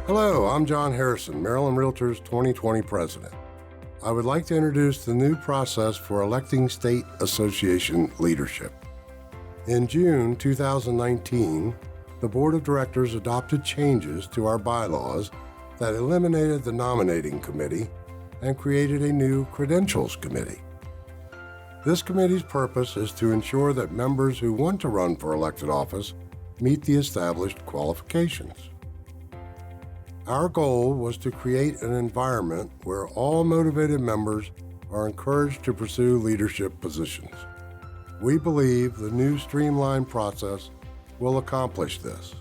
Hello, I'm John Harrison, Maryland Realtors 2020 President. I would like to introduce the new process for electing state association leadership. In June 2019, the Board of Directors adopted changes to our bylaws that eliminated the nominating committee and created a new credentials committee. This committee's purpose is to ensure that members who want to run for elected office meet the established qualifications. Our goal was to create an environment where all motivated members are encouraged to pursue leadership positions. We believe the new streamlined process will accomplish this.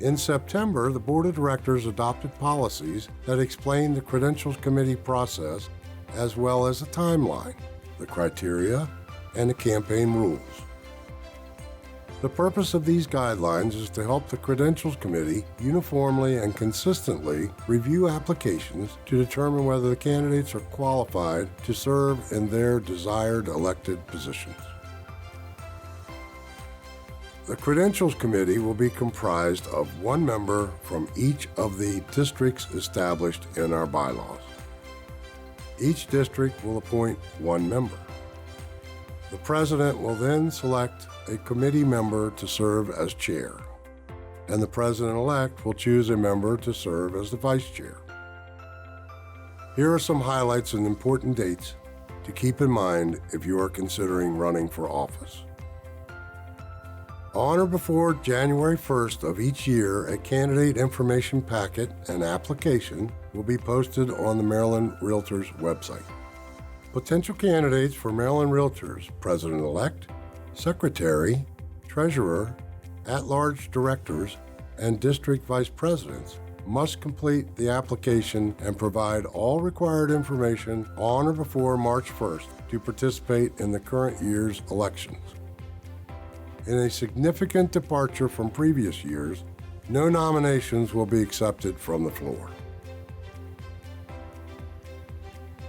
In September, the Board of Directors adopted policies that explain the Credentials Committee process as well as a timeline, the criteria, and the campaign rules. The purpose of these guidelines is to help the Credentials Committee uniformly and consistently review applications to determine whether the candidates are qualified to serve in their desired elected positions. The Credentials Committee will be comprised of one member from each of the districts established in our bylaws. Each district will appoint one member. The President will then select a committee member to serve as chair, and the President-elect will choose a member to serve as the vice chair. Here are some highlights and important dates to keep in mind if you are considering running for office. On or before January 1st of each year, a candidate information packet and application will be posted on the Maryland Realtors website. Potential candidates for Maryland Realtors, President-elect, Secretary, Treasurer, at-large directors, and district vice presidents must complete the application and provide all required information on or before March 1st to participate in the current year's elections. In a significant departure from previous years, no nominations will be accepted from the floor.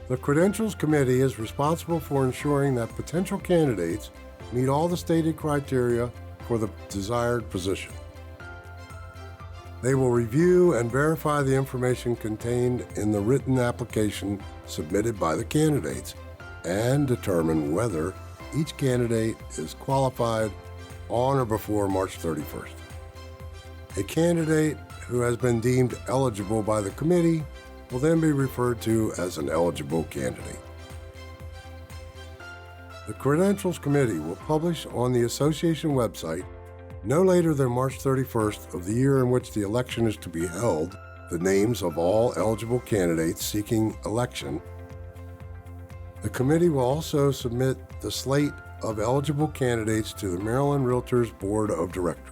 The Credentials Committee is responsible for ensuring that potential candidates meet all the stated criteria for the desired position. They will review and verify the information contained in the written application submitted by the candidates and determine whether each candidate is qualified on or before March 31st. A candidate who has been deemed eligible by the committee will then be referred to as an eligible candidate. The Credentials Committee will publish on the association website no later than March 31st of the year in which the election is to be held the names of all eligible candidates seeking election. The committee will also submit the slate of eligible candidates to the Maryland Realtors Board of Directors.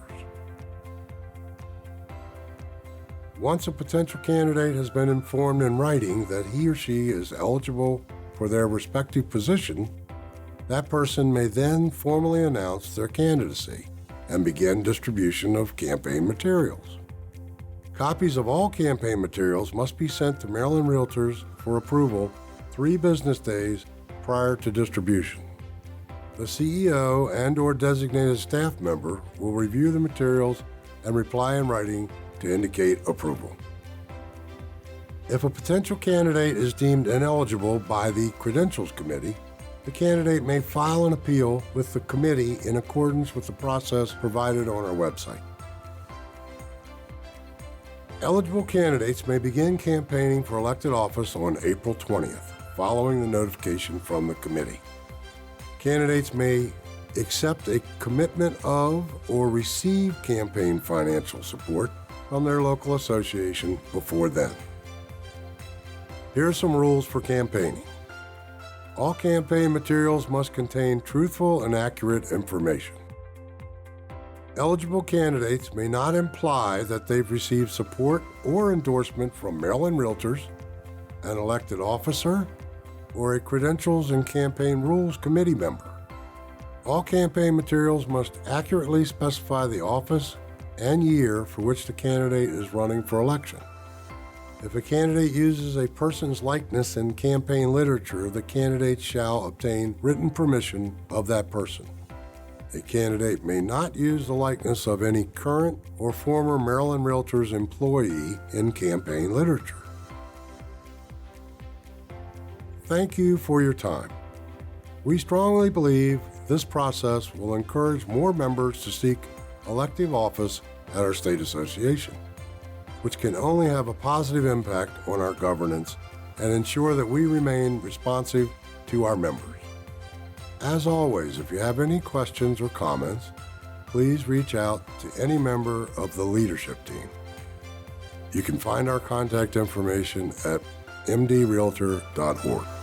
Once a potential candidate has been informed in writing that he or she is eligible for their respective position, that person may then formally announce their candidacy and begin distribution of campaign materials. Copies of all campaign materials must be sent to Maryland Realtors for approval 3 business days prior to distribution. The CEO and/or designated staff member will review the materials and reply in writing to indicate approval. If a potential candidate is deemed ineligible by the Credentials Committee, the candidate may file an appeal with the committee in accordance with the process provided on our website. Eligible candidates may begin campaigning for elected office on April 20th, following the notification from the committee. Candidates may accept a commitment of or receive campaign financial support from their local association before then. Here are some rules for campaigning. All campaign materials must contain truthful and accurate information. Eligible candidates may not imply that they've received support or endorsement from Maryland Realtors, an elected officer, or a Credentials and Campaign Rules Committee member. All campaign materials must accurately specify the office and year for which the candidate is running for election. If a candidate uses a person's likeness in campaign literature, the candidate shall obtain written permission of that person. A candidate may not use the likeness of any current or former Maryland Realtors employee in campaign literature. Thank you for your time. We strongly believe this process will encourage more members to seek elective office at our state association, which can only have a positive impact on our governance and ensure that we remain responsive to our members. As always, if you have any questions or comments, please reach out to any member of the leadership team. You can find our contact information at mdrealtor.org.